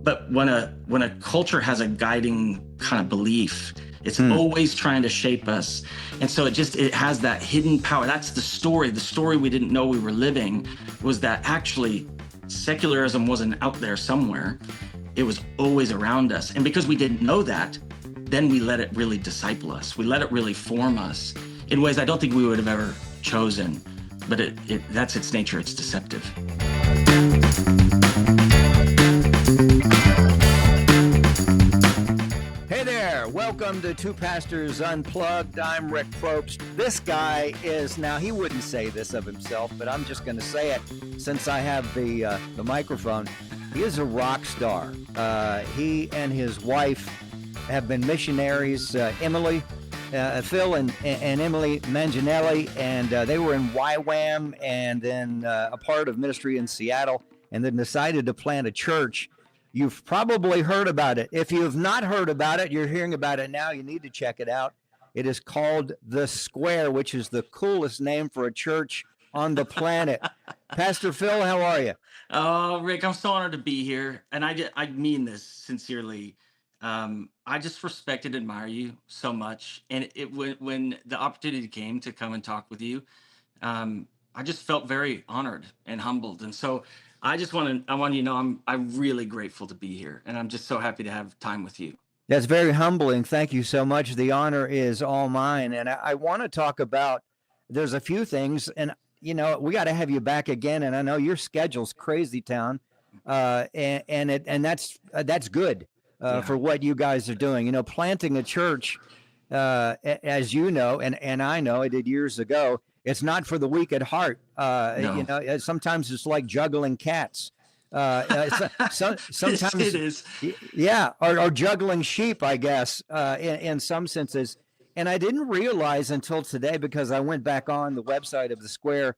But when a culture has a guiding kind of belief, it's always trying to shape us. And so it has that hidden power. That's the story. The story we didn't know we were living was that actually secularism wasn't out there somewhere. It was always around us. And because we didn't know that, then we let it really disciple us. We let it really form us in ways I don't think we would have ever chosen. But that's its nature. It's deceptive. Hey there, welcome to Two Pastors Unplugged. I'm Rick Probst. This guy is, now he wouldn't say this of himself, but I'm just going to say it since I have the microphone. He is a rock star. He and his wife have been missionaries, Phil and Emily Manginelli, and they were in YWAM and then a part of ministry in Seattle, and then decided to plant a church. You've probably heard about it. If you have not heard about it, you're hearing about it now. You need to check it out. It is called The Square, which is the coolest name for a church on the planet. Pastor Phil, how are you? Oh, Rick, I'm so honored to be here. And I mean this sincerely. I just respect and admire you so much. And when the opportunity came to come and talk with you, I just felt very honored and humbled. And so I want you to know I'm really grateful to be here. And I'm just so happy to have time with you. That's very humbling. Thank you so much. The honor is all mine. And I want to talk about, there's a few things, and we got to have you back again. And I know your schedule's crazy town. And that's good. For what you guys are doing, planting a church, as you know, and I know I did years ago, it's not for the weak at heart. No. Sometimes it's like juggling cats. Sometimes it is. Yeah. Or juggling sheep, I guess, in some senses. And I didn't realize until today, because I went back on the website of the Square,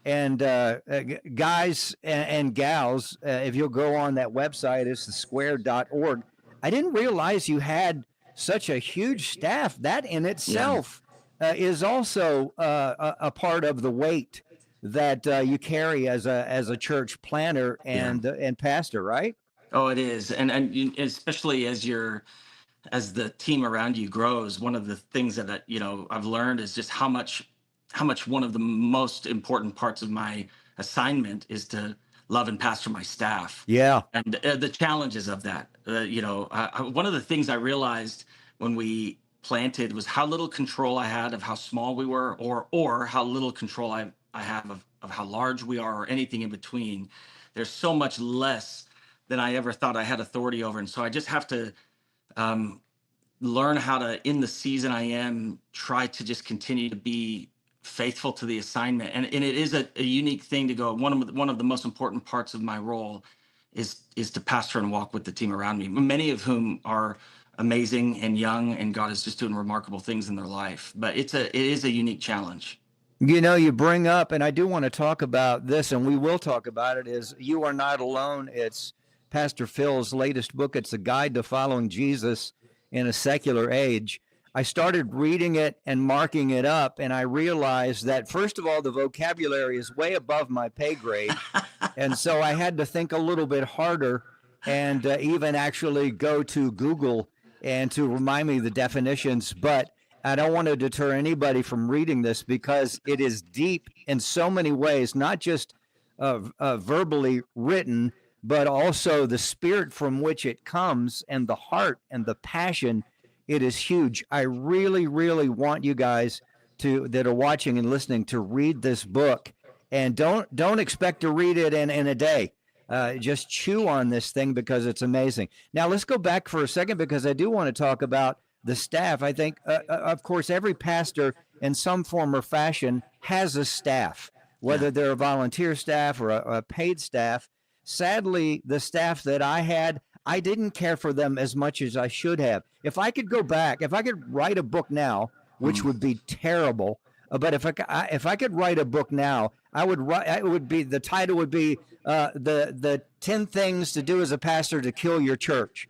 and guys and gals, if you'll go on that website, it's thesquare.org. I didn't realize you had such a huge staff. That in itself is also a part of the weight that you carry as a church planner and pastor, right? Oh, it is. And especially as the team around you grows, one of the things that I've learned is just how much one of the most important parts of my assignment is to love and pastor my staff. Yeah. And the challenges of that. One of the things I realized when we planted was how little control I had of how small we were, or how little control I have of how large we are, or anything in between. There's so much less than I ever thought I had authority over. And so I just have to learn how to, in the season I am, try to just continue to be faithful to the assignment. And it is a unique thing to go. One of the most important parts of my role is to pastor and walk with the team around me, many of whom are amazing and young, and God is just doing remarkable things in their life. But it is a unique challenge. You bring up, and I do want to talk about this, and we will talk about it, is You Are Not Alone. It's Pastor Phil's latest book. It's a guide to following Jesus in a secular age. I started reading it and marking it up, and I realized that, first of all, the vocabulary is way above my pay grade. And so I had to think a little bit harder and even actually go to Google and to remind me the definitions. But I don't want to deter anybody from reading this, because it is deep in so many ways, not just verbally written, but also the spirit from which it comes and the heart and the passion. It is huge. I really, really want you guys that are watching and listening to read this book, and don't expect to read it in a day. Just chew on this thing, because it's amazing. Now let's go back for a second, because I do want to talk about the staff. I think, of course, every pastor in some form or fashion has a staff, whether they're a volunteer staff or a paid staff. Sadly, the staff that I had, I didn't care for them as much as I should have. If I could go back, if I could write a book now, which would be terrible, but if I could write a book now, I would write. It would be, the title would be the 10 things to do as a pastor to kill your church,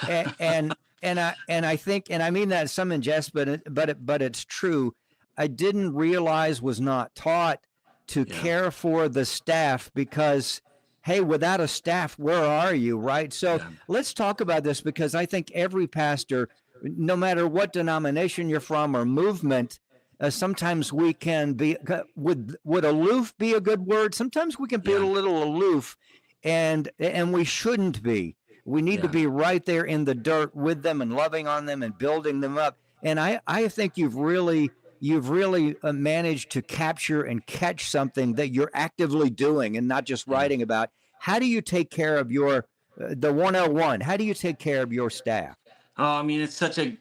and I think, and I mean that in some jest, but it's true. I didn't realize, was not taught to care for the staff, because hey, without a staff, where are you? Right. So Yeah. let's talk about this, because I think every pastor, no matter what denomination you're from or movement, sometimes we can be, would aloof be a good word? Sometimes we can be a Yeah. little aloof, and we shouldn't be. We need to Yeah. be right there in the dirt with them and loving on them and building them up. And I think you've really managed to capture and catch something that you're actively doing and not just Yeah. writing about. How do you take care of your the 101? How do you take care of your staff? Oh, I mean, it's such a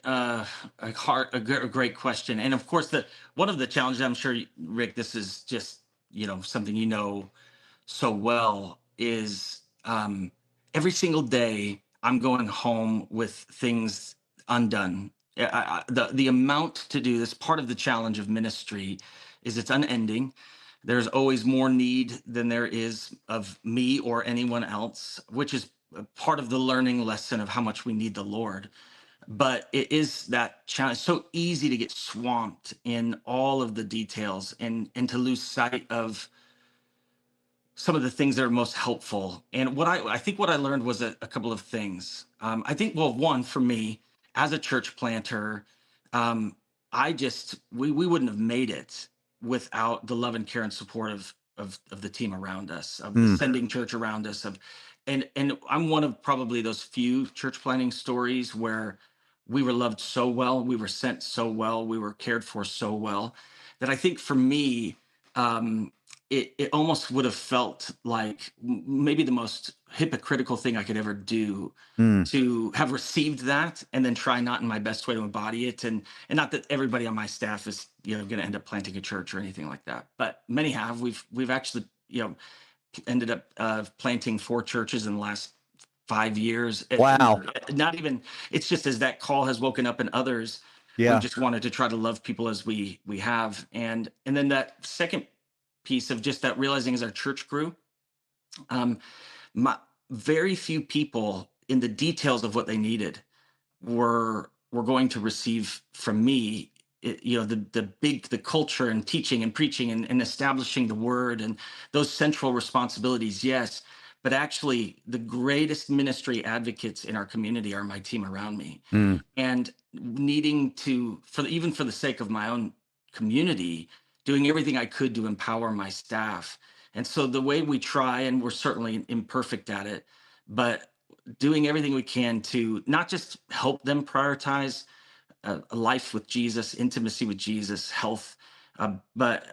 great question, and of course, the one of the challenges, I'm sure, Rick, this is just something so well, is every single day I'm going home with things undone. The amount to do this, part of the challenge of ministry is it's unending. There's always more need than there is of me or anyone else, which is a part of the learning lesson of how much we need the Lord. But it is that challenge. So easy to get swamped in all of the details, and to lose sight of some of the things that are most helpful. And I think what I learned was a couple of things. I think, well, one, for me as a church planter, um, we wouldn't have made it without the love and care and support of the team around us, of the Mm. sending church around us, and I'm one of probably those few church planting stories where we were loved so well, we were sent so well, we were cared for so well, that I think for me, um, it almost would have felt like maybe the most hypocritical thing I could ever do, Mm. to have received that and then try not in my best way to embody it. And not that everybody on my staff is going to end up planting a church or anything like that, but many have. We've actually ended up planting 4 churches in the last 5 years. Wow. Not even, it's just as that call has woken up in others, we've Yeah. just wanted to try to love people as we have. And then that second piece of just that realizing as our church grew, um, my very few people in the details of what they needed were going to receive from me. The culture and teaching and preaching and establishing the word and those central responsibilities, yes, but actually the greatest ministry advocates in our community are my team around me. Mm. And needing to, even for the sake of my own community, doing everything I could to empower my staff. And so the way we try, and we're certainly imperfect at it, but doing everything we can to not just help them prioritize a life with Jesus, intimacy with Jesus, health, but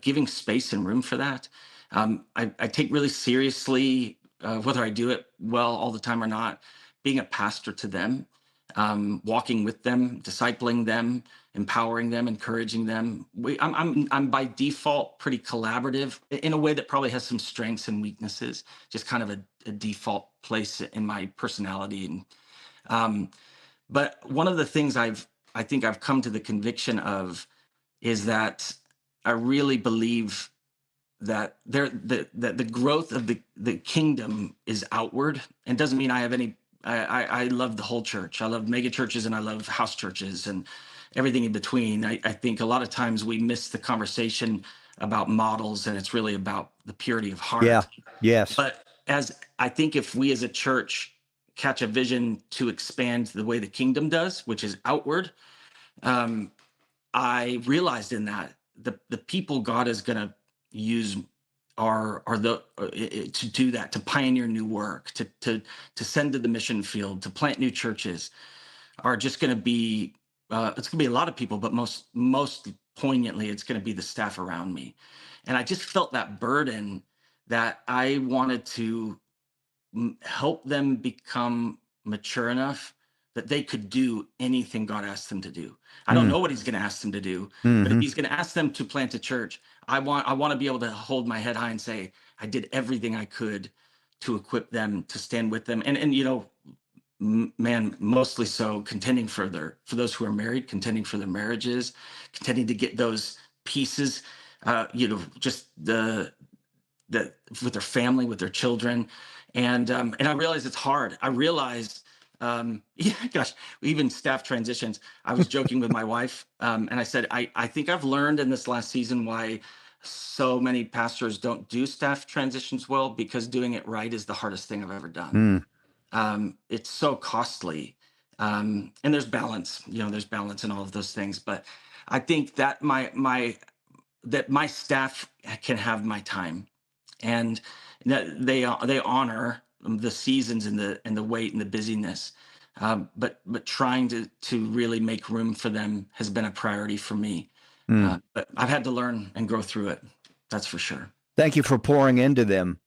giving space and room for that. I take really seriously, whether I do it well all the time or not, being a pastor to them, walking with them, discipling them, empowering them, encouraging them. I'm by default pretty collaborative in a way that probably has some strengths and weaknesses, just kind of a default place in my personality. And but one of the things I think I've come to the conviction of is that I really believe that the growth of the kingdom is outward, and doesn't mean I have any. I love the whole church. I love mega churches and I love house churches and everything in between. I think a lot of times we miss the conversation about models, and it's really about the purity of heart. Yeah. Yes. But as I think, if we as a church catch a vision to expand the way the kingdom does, which is outward, um, I realized in that the people God is going to use are to do that, to pioneer new work, to send to the mission field, to plant new churches, are just going to be it's going to be a lot of people, but most poignantly, it's going to be the staff around me. And I just felt that burden that I wanted to help them become mature enough that they could do anything God asked them to do. I don't Mm. know what he's going to ask them to do, but if Mhm. he's going to ask them to plant a church, I want to be able to hold my head high and say, I did everything I could to equip them, to stand with them. And man, mostly so contending for those who are married, contending for their marriages, contending to get those pieces, just the with their family, with their children. And I realize it's hard. I realize, yeah, gosh, even staff transitions. I was joking with my wife, and I said, I think I've learned in this last season why so many pastors don't do staff transitions well because doing it right is the hardest thing I've ever done. Mm, It's so costly. And there's balance, there's balance in all of those things. But I think that my staff can have my time, and that they honor the seasons and the wait and the busyness. But trying to really make room for them has been a priority for me. mm. But I've had to learn and grow through it. That's for sure. Thank you for pouring into them.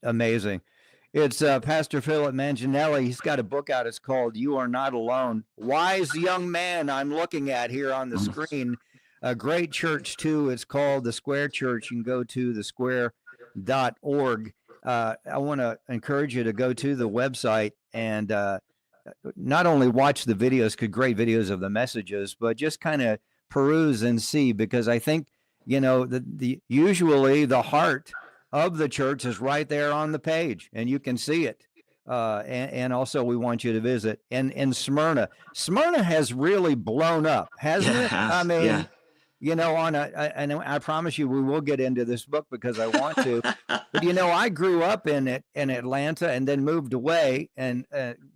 Amazing. It's Pastor Phil Manginelli. He's got a book out. It's called "You Are Not Alone." Wise young man I'm looking at here on the Mhm. screen. A great church too. It's called the Square Church. You can go to thesquare.org. I want to encourage you to go to the website and not only watch the videos, great videos of the messages, but just kind of peruse and see, because I think, the usually the heart of the church is right there on the page and you can see it. And also we want you to visit in Smyrna. Smyrna has really blown up, hasn't Yeah, it it? I has. mean, Yeah. and I promise you, we will get into this book because I want to. But I grew up in Atlanta and then moved away and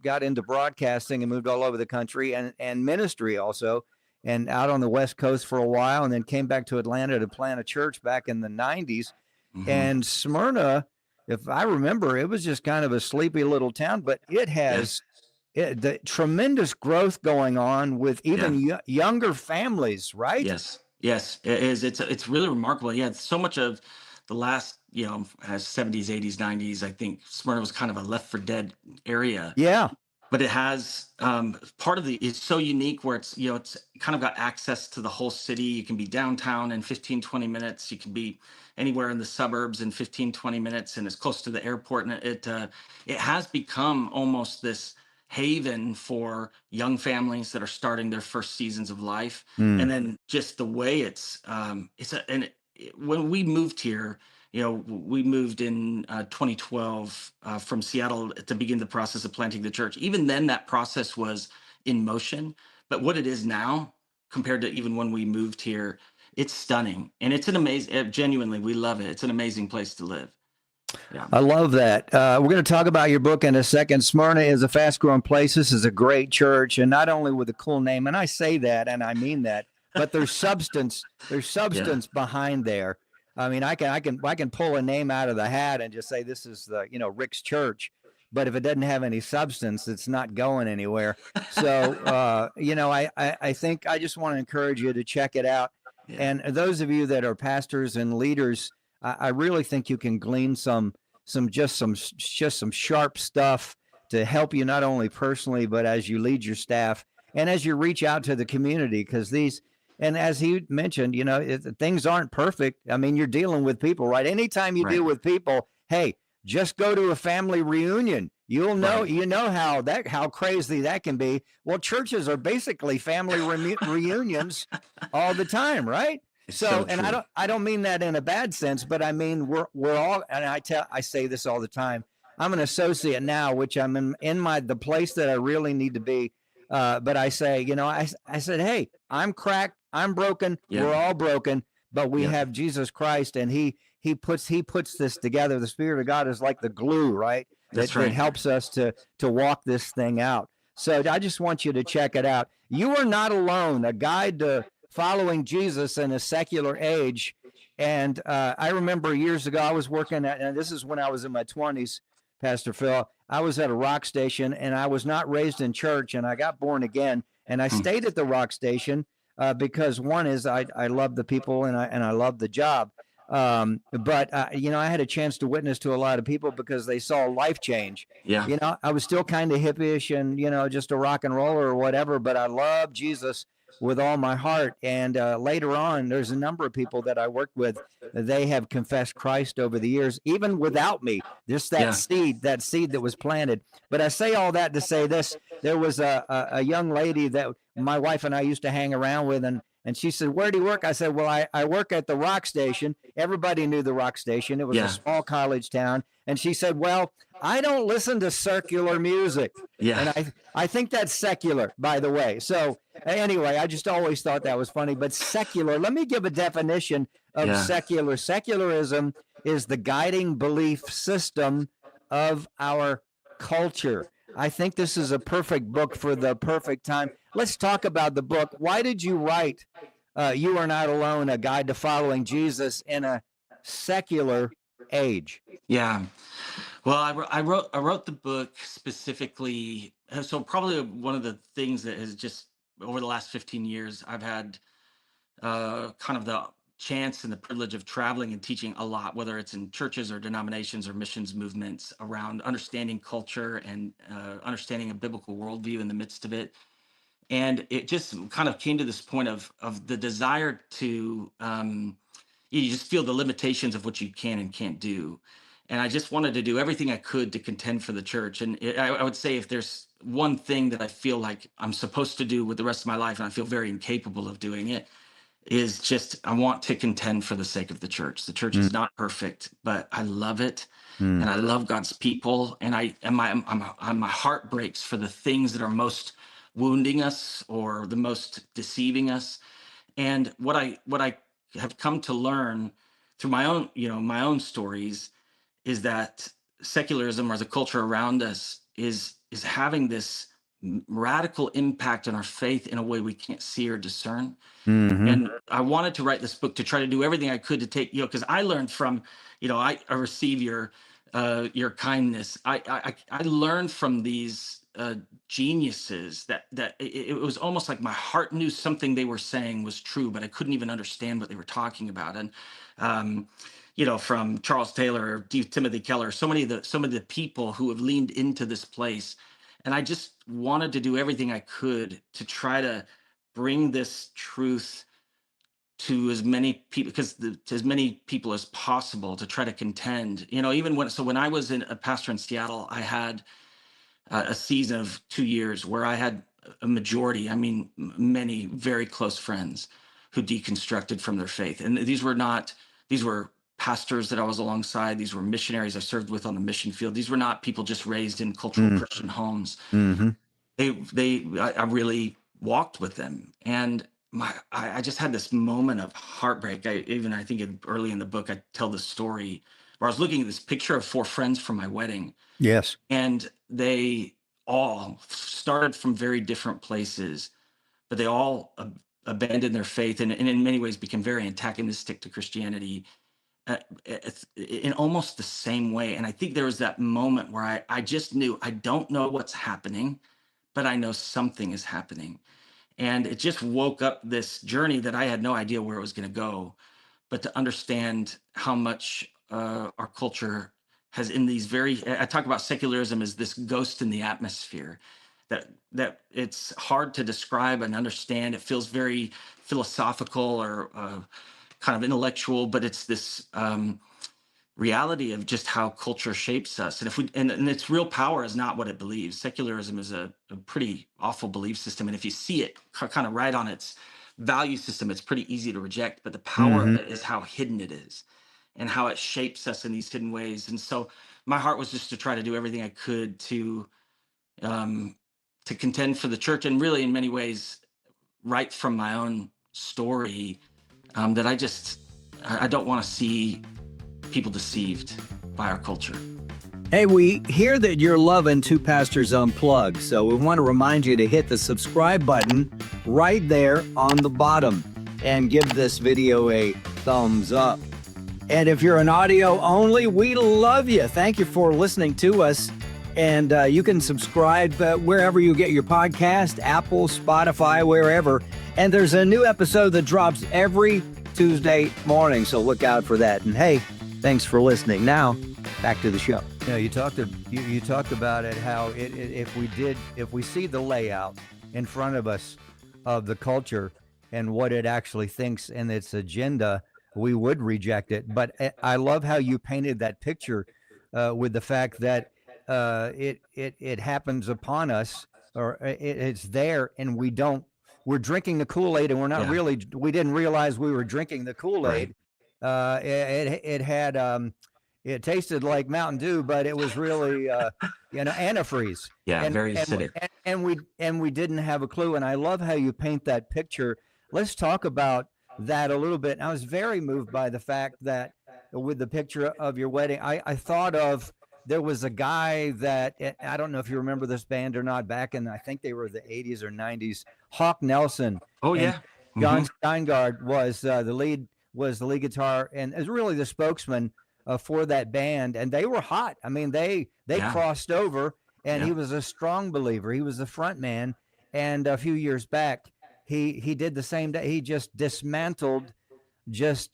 got into broadcasting and moved all over the country and ministry also, and out on the West Coast for a while, and then came back to Atlanta to plant a church back in the 90s. Hmm. And Smyrna, if I remember, it was just kind of a sleepy little town, but it has Yes. the tremendous growth going on with Yeah. even younger families, right? Yes. Yes. It is. It's really remarkable. Yeah. So much of the last, has 70s, 80s, 90s. I think Smyrna was kind of a left for dead area, Yeah. but it has part of it's so unique where it's kind of got access to the whole city. You can be downtown in 15, 20 minutes. You can be anywhere in the suburbs in 15, 20 minutes, and it's close to the airport. And it has become almost this haven for young families that are starting their first seasons of life. Mm. And then just the way when we moved here, we moved in 2012 from Seattle to begin the process of planting the church. Even then, that process was in motion. But what it is now, compared to even when we moved here, it's stunning. And it's an amazing, genuinely, we love it. It's an amazing place to live. Yeah. I love that. We're going to talk about your book in a second. Smyrna is a fast growing place. This is a great church, and not only with a cool name, and I say that and I mean that, but there's substance. There's Yeah. substance behind there. I mean, I can pull a name out of the hat and just say this is the Rick's church, but if it doesn't have any substance, it's not going anywhere. So I think I just want to encourage you to check it out. Yeah. And those of you that are pastors and leaders, I really think you can glean some sharp stuff to help you not only personally, but as you lead your staff and as you reach out to the community, because and as he mentioned, things aren't perfect. I mean, you're dealing with people, right? Anytime you Right. deal with people, hey, just go to a family reunion. You'll know, Right. how crazy that can be. Well, churches are basically family reunions all the time, right? It's So, so and true. I don't mean that in a bad sense, but I mean we're all, and I say this all the time. I'm an associate now, which I'm in the place that I really need to be. But I say, I said, hey, I'm cracked, I'm broken, Yeah. we're all broken, but we Yeah. have Jesus Christ, and he puts this together. The Spirit of God is like the glue, right? That's That right. helps us to walk this thing out. So I just want you to check it out. You Are Not Alone, a guide to following Jesus in a secular age. And I remember years ago, I was working and this is when I was in my 20s, Pastor Phil. I was at a rock station and I was not raised in church, and I got born again. And I Hmm. stayed at the rock station because one is I love the people and I love the job. But I had a chance to witness to a lot of people because they saw life change. Yeah. I was still kind of hippie-ish and just a rock and roller or whatever, but I love Jesus with all my heart. And later on, there's a number of people that I worked with. They have confessed Christ over the years, even without me. Just Yeah. that seed that was planted. But I say all that to say this: there was a young lady that my wife and I used to hang around with, And she said, where do you work? I said, well, I work at the rock station. Everybody knew the rock station. It was a Yeah. small college town. And she said, well, I don't listen to circular music. Yeah. And I think that's secular, by the way. So anyway, I just always thought that was funny. But secular, let me give a definition of Yeah. secular. Secularism is the guiding belief system of our culture. I think this is a perfect book for the perfect time. Let's talk about the book. Why did you write You Are Not Alone, A Guide to Following Jesus in a Secular Age? Yeah. Well, I wrote the book specifically. So probably one of the things that has just over the last 15 years, I've had kind of the chance and the privilege of traveling and teaching a lot, whether it's in churches or denominations or missions movements, around understanding culture and understanding a biblical worldview in the midst of it. And it just kind of came to this point of the desire to you just feel the limitations of what you can and can't do. And I just wanted to do everything I could to contend for the church. And I would say, if there's one thing that I feel like I'm supposed to do with the rest of my life, and I feel very incapable of doing it, is just I want to contend for the sake of the church. The church is not perfect, but I love it, and I love God's people, and my heart breaks for the things that are most wounding us or the most deceiving us. And what I have come to learn through my own stories is that secularism, or the culture around us, is having this radical impact on our faith in a way we can't see or discern. Mm-hmm. And I wanted to write this book to try to do everything I could to take, because I learned from, I receive your kindness. I learned from these geniuses that it was almost like my heart knew something they were saying was true, but I couldn't even understand what they were talking about. And from Charles Taylor, Timothy Keller, so many of the people who have leaned into this place. And I just wanted to do everything I could to try to bring this truth to as many people, to as many people as possible, to try to contend. Even when I was a pastor in Seattle, I had a season of 2 years where I had a majority, many very close friends who deconstructed from their faith. And these were pastors that I was alongside. These were missionaries I served with on the mission field. These were not people just raised in cultural Christian homes. Mm-hmm. I really walked with them, and I just had this moment of heartbreak. I think early in the book, I tell this story where I was looking at this picture of 4 friends from my wedding. Yes. And they all started from very different places, but they all abandoned their faith, and in many ways became very antagonistic to Christianity in almost the same way. And I think there was that moment where I just knew, I don't know what's happening, but I know something is happening. And it just woke up this journey that I had no idea where it was going to go, but to understand how much our culture has, in these I talk about secularism as this ghost in the atmosphere, that it's hard to describe and understand. It feels very philosophical or kind of intellectual, but it's this reality of just how culture shapes us. And and its real power is not what it believes. Secularism is a pretty awful belief system, and if you see it kind of right on its value system, it's pretty easy to reject. But the power of it is how hidden it is, and how it shapes us in these hidden ways. And so my heart was just to try to do everything I could to contend for the church, and really in many ways, right from my own story, that I don't want to see people deceived by our culture. Hey, we hear that you're loving Two Pastors Unplugged, so we want to remind you to hit the subscribe button right there on the bottom and give this video a thumbs up. And if you're an audio only, we love you. Thank you for listening to us. And you can subscribe wherever you get your podcast, Apple, Spotify, wherever. And there's a new episode that drops every Tuesday morning, so look out for that. And hey, thanks for listening. Now, back to the show. You talked about it, how if we see the layout in front of us of the culture and what it actually thinks and its agenda, we would reject it. But I love how you painted that picture with the fact that it happens upon us, or it's there, and we don't we're drinking the Kool-Aid, and we're not Yeah. really. We didn't realize we were drinking the Kool-Aid. It had it tasted like Mountain Dew, but it was really antifreeze. Yeah, And very acidic. and we didn't have a clue. And I love how you paint that picture. Let's talk about that a little bit. I was very moved by the fact that with the picture of your wedding, I thought of, there was a guy that, I don't know if you remember this band or not, back in, I think they were the 80s or 90s, Hawk Nelson. Oh, and yeah. John Steingard was the lead guitar, and is really the spokesman for that band. And they were hot. I mean, they crossed over, and he was a strong believer. He was the front man. And a few years back, he did the same day. He just dismantled his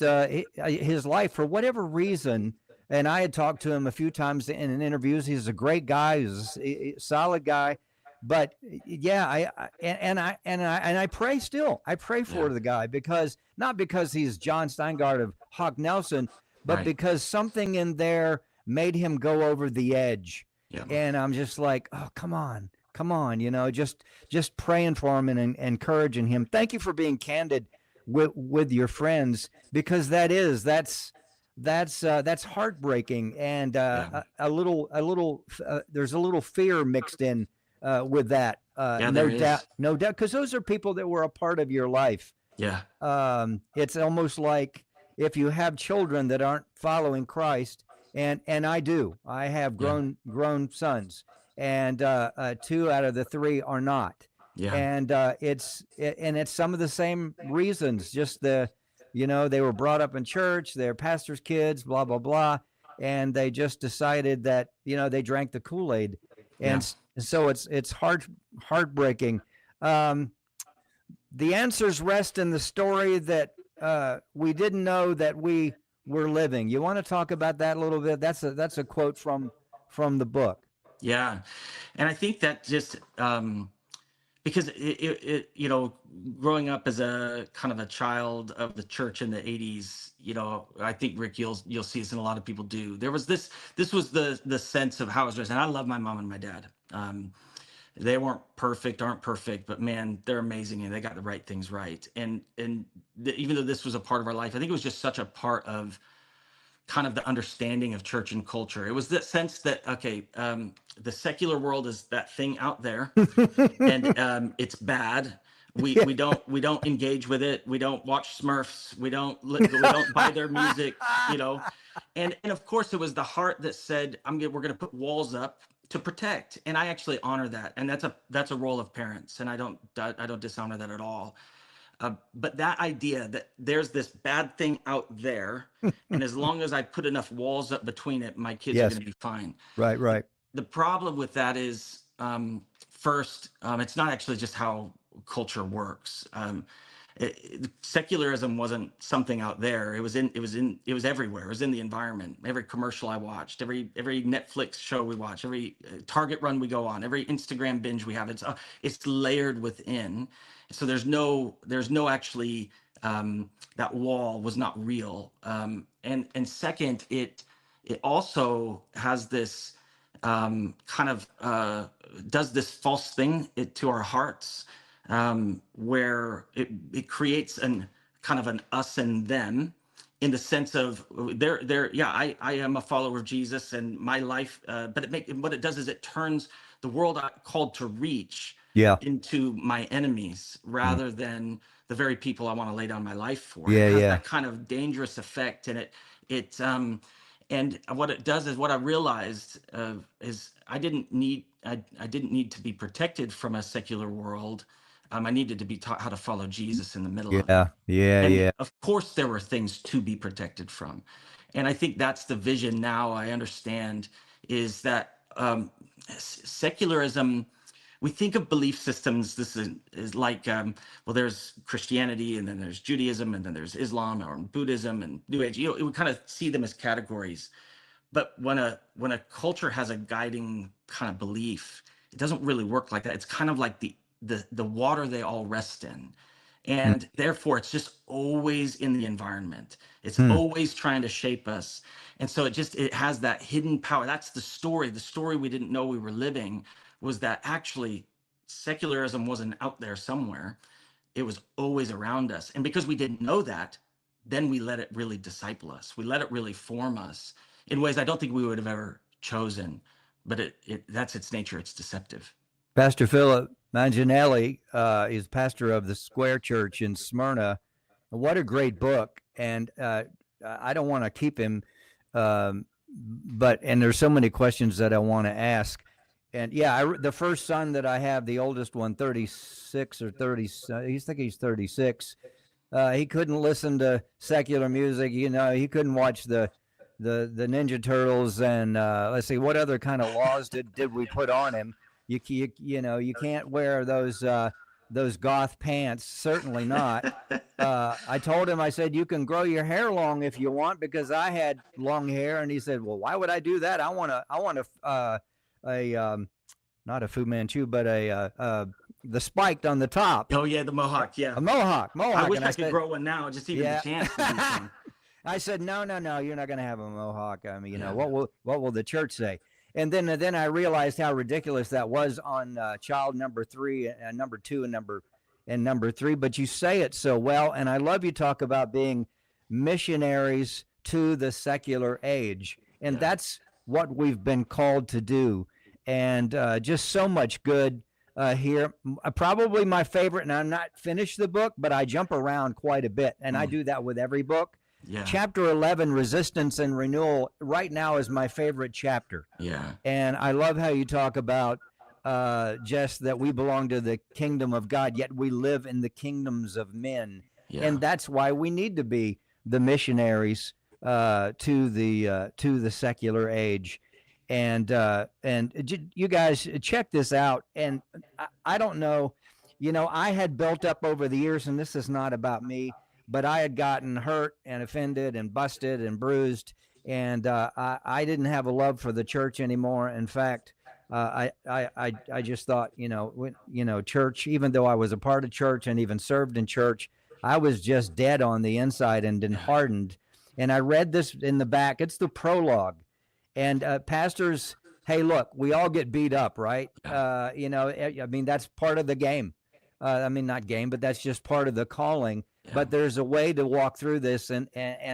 life for whatever reason. And I had talked to him a few times in interviews. He's a great guy. He's a solid guy. But yeah, I pray still. I pray for the guy, because not because he's John Steingard of Hawk Nelson, but because something in there made him go over the edge. Yeah. And I'm just like, oh, come on, just praying for him and encouraging him. Thank you for being candid with your friends, because that's heartbreaking, and there's a little fear mixed in with that. No doubt, because those are people that were a part of your life. Yeah. It's almost like if you have children that aren't following Christ, and I have grown sons, and 2 out of the 3 are not. Yeah. And it's some of the same reasons, just they were brought up in church, they're pastors' kids, blah, blah, blah. And they just decided that, they drank the Kool-Aid. And so it's heartbreaking. The answers rest in the story that we didn't know that we were living. You want to talk about that a little bit? That's a quote from the book. Yeah. And I think that just, because growing up as a kind of a child of the church in the 80s, I think, Rick, you'll see this, and a lot of people do. There was this was the sense of how I was raised. And I love my mom and my dad. They aren't perfect, but man, they're amazing, and they got the right things right. And even though this was a part of our life, I think it was just such a part of kind of the understanding of church and culture. It was that sense that, the secular world is that thing out there, and it's bad. We don't engage with it. We don't watch Smurfs. We don't buy their music, And of course, it was the heart that said, we're going to put walls up to protect. And I actually honor that. And that's a role of parents. And I don't dishonor that at all. But that idea that there's this bad thing out there, and as long as I put enough walls up between it, my kids are going to be fine. Right. The problem with that is, first, it's not actually just how culture works. Secularism wasn't something out there. It was everywhere. It was in the environment. Every commercial I watched, every Netflix show we watch, every Target run we go on, every Instagram binge we have, it's layered within. So there's no actually, that wall was not real. And second, it also has this kind of does this false thing to our hearts, where it creates kind of an us and them, in the sense of I am a follower of Jesus, and my life, but what it does is it turns the world I'm called to reach into my enemies, rather than the very people I want to lay down my life for. It has that kind of dangerous effect, and and what it does is, what I realized is I didn't need to be protected from a secular world. I needed to be taught how to follow Jesus in the middle of it. Of course, there were things to be protected from. And I think that's the vision now I understand, is that secularism, we think of belief systems, this is like, there's Christianity, and then there's Judaism, and then there's Islam or Buddhism and New Age. We kind of see them as categories. But when a culture has a guiding kind of belief, it doesn't really work like that. It's kind of like the water they all rest in. And therefore, it's just always in the environment. It's always trying to shape us. And so it has that hidden power. That's the story. The story we didn't know we were living was that actually secularism wasn't out there somewhere. it was always around us. And because we didn't know that, then we let it really disciple us. We let it really form us in ways I don't think we would have ever chosen. But that's its nature. It's deceptive. Pastor Phil Manginelli is pastor of the Square Church in Smyrna. What a great book. And I don't want to keep him, and there's so many questions that I want to ask. And yeah, the first son that I have, the oldest one, 36 or 30, he's 36. He couldn't listen to secular music. He couldn't watch the Ninja Turtles. And let's see, what other kind of laws did we put on him? You can't wear those goth pants. Certainly not. I told him, I said, you can grow your hair long if you want, because I had long hair. And he said, well, why would I do that? I want not a Fu Manchu, but the spiked on the top. Oh yeah, the mohawk. Yeah, a mohawk. I wish I could grow one now, just even the chance to do some. I said, no, you're not going to have a mohawk. I mean, what will the church say? And then I realized how ridiculous that was on child number 3 and number 2 and number 3. But you say it so well, and I love you talk about being missionaries to the secular age, and that's what we've been called to do. And just so much good here. Probably my favorite, and I'm not finished the book, but I jump around quite a bit, and I do that with every book. Yeah. Chapter 11, Resistance and Renewal, right now is my favorite chapter. Yeah. And I love how you talk about just that we belong to the kingdom of God, yet we live in the kingdoms of men. Yeah. And that's why we need to be the missionaries to the secular age. And you guys check this out. And I don't know, I had built up over the years, and this is not about me, but I had gotten hurt and offended and busted and bruised, and I didn't have a love for the church anymore. In fact, I just thought, church, even though I was a part of church and even served in church, I was just dead on the inside and hardened. And I read this in the back. It's the prologue. And pastors, hey, look, we all get beat up, right? I mean, that's part of the game. Not game, but that's just part of the calling. Yeah. But there's a way to walk through this and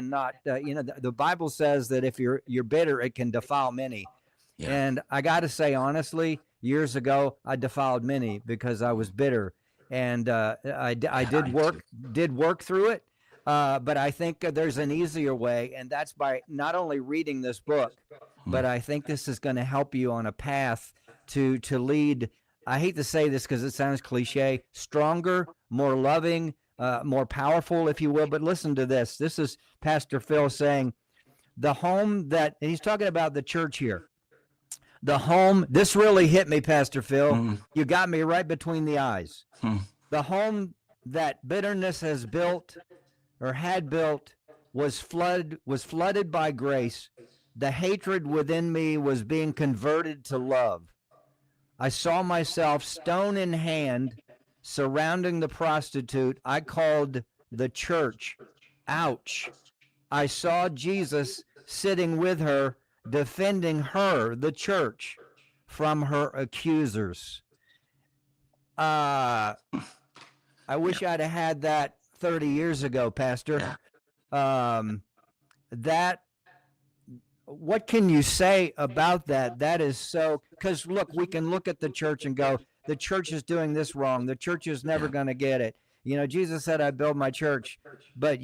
not, the Bible says that if you're bitter, it can defile many. Yeah. And I got to say, honestly, years ago, I defiled many because I was bitter. And I did work through it. But I think there's an easier way, and that's by not only reading this book, but I think this is going to help you on a path to lead. I hate to say this because it sounds cliche, stronger, more loving, more powerful, if you will. But listen to this. This is Pastor Phil saying, the home that, and he's talking about the church here. The home, this really hit me, Pastor Phil. Mm. You got me right between the eyes. Mm. The home that bitterness has built or had built was flooded by grace. The hatred within me was being converted to love. I saw myself stone in hand surrounding the prostitute I called the church. Ouch. I saw Jesus sitting with her, defending her, the church, from her accusers. I wish I'd have had that 30 years ago, Pastor. What can you say about that? That is so, because look, we can look at the church and go, the church is doing this wrong. The church is never going to get it. Jesus said, I build my church, but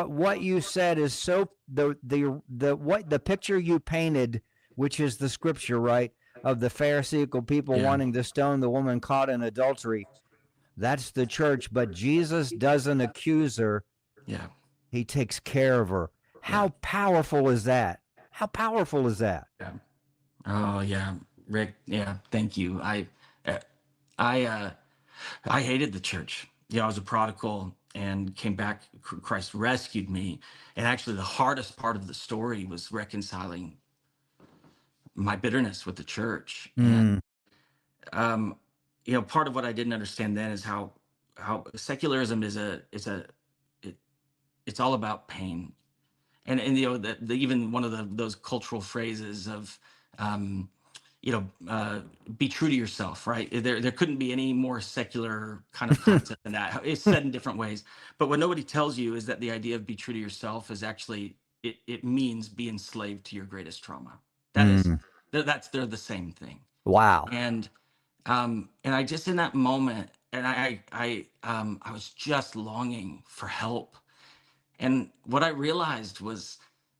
what you said is so the picture you painted, which is the scripture, right, of the Pharisaical people wanting to stone the woman caught in adultery. That's the church, but Jesus doesn't accuse her. Yeah. He takes care of her. How powerful is that? How powerful is that? Yeah. Oh yeah, Rick. Yeah. Thank you. I hated the church. I was a prodigal and came back. Christ rescued me. And actually the hardest part of the story was reconciling my bitterness with the church. And, part of what I didn't understand then is how secularism it's all about pain. And even one of those cultural phrases of, be true to yourself, right? There couldn't be any more secular kind of concept than that. It's said in different ways, but what nobody tells you is that the idea of be true to yourself is actually it means be enslaved to your greatest trauma. They're the same thing. Wow. And I just in that moment, and I was just longing for help. And what I realized was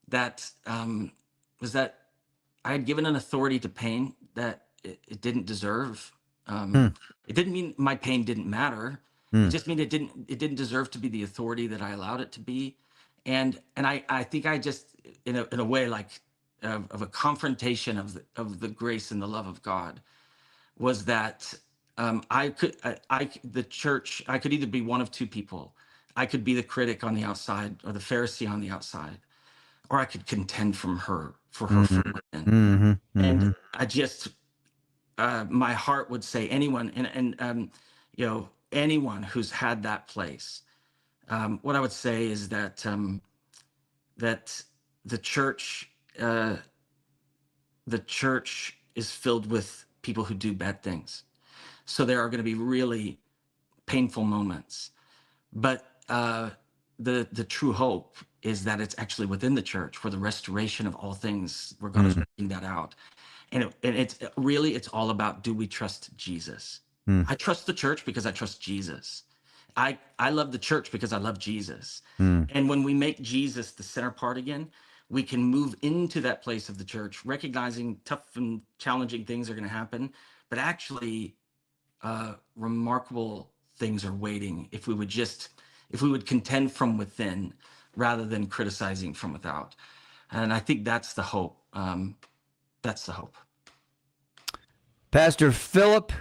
that I had given an authority to pain that it didn't deserve. It didn't mean my pain didn't matter. It just mean it didn't deserve to be the authority that I allowed it to be. And I think I just in a way like of a confrontation of the grace and the love of God was that the church, I could either be one of two people. I could be the critic on the outside or the Pharisee on the outside, or I could contend for her from within. And I just, my heart would say anyone, and anyone who's had that place, what I would say is that that the church is filled with people who do bad things. So there are going to be really painful moments, but the true hope is that it's actually within the church for the restoration of all things. We're going to bring that out. And it's all about, do we trust Jesus? I trust the church because I trust Jesus. I love the church because I love Jesus. And when we make Jesus the center part again, we can move into that place of the church, recognizing tough and challenging things are going to happen, but actually remarkable things are waiting if we would contend from within rather than criticizing from without. And I think that's the hope. That's the hope. Pastor Philip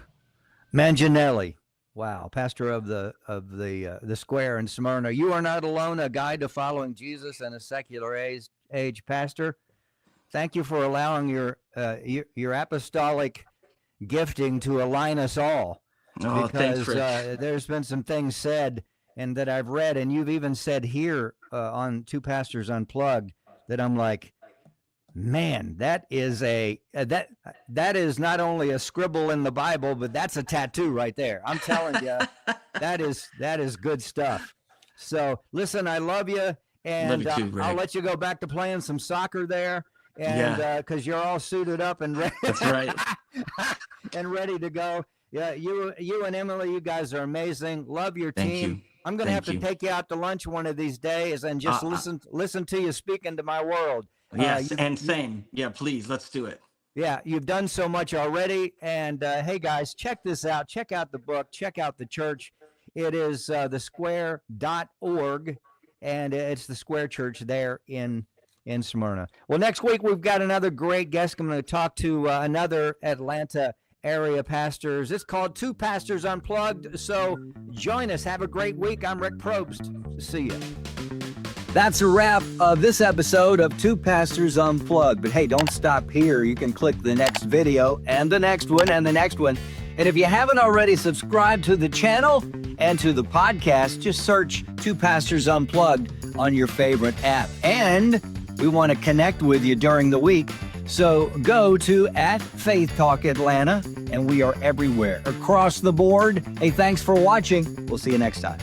Manginelli. Wow, pastor of the Square in Smyrna. You are not alone, a guide to following Jesus in a secular age. Pastor, thank you for allowing your apostolic gifting to align us all. Oh, because thanks, Rick. There's been some things said and that I've read, and you've even said here on Two Pastors Unplugged that I'm like, man, that is that is not only a scribble in the Bible, but that's a tattoo right there. I'm telling you, that is good stuff. So listen, I love you, and Love you too, Rick. I'll let you go back to playing some soccer there, and because you're all suited up and ready. That's right. And ready to go. Yeah, you and Emily, you guys are amazing. Love your Thank team. you. I'm going to have Thank to you. take you out to lunch one of these days and just listen to you speak into my world. Yes, and same. Yeah, please, let's do it. Yeah, you've done so much already. And hey, guys, check this out. Check out the book. Check out the church. It is thesquare.org, and it's the Square Church there in Smyrna. Well, next week, we've got another great guest. I'm going to talk to another Atlanta area pastors. It's called Two Pastors Unplugged. So join us. Have a great week. I'm Rick Probst. See you. That's a wrap of this episode of Two Pastors Unplugged. But hey, don't stop here. You can click the next video and the next one and the next one. And if you haven't already subscribed to the channel and to the podcast, just search Two Pastors Unplugged on your favorite app. And we want to connect with you during the week. So go to @FaithTalk Atlanta, and we are everywhere across the board. Hey, thanks for watching. We'll see you next time.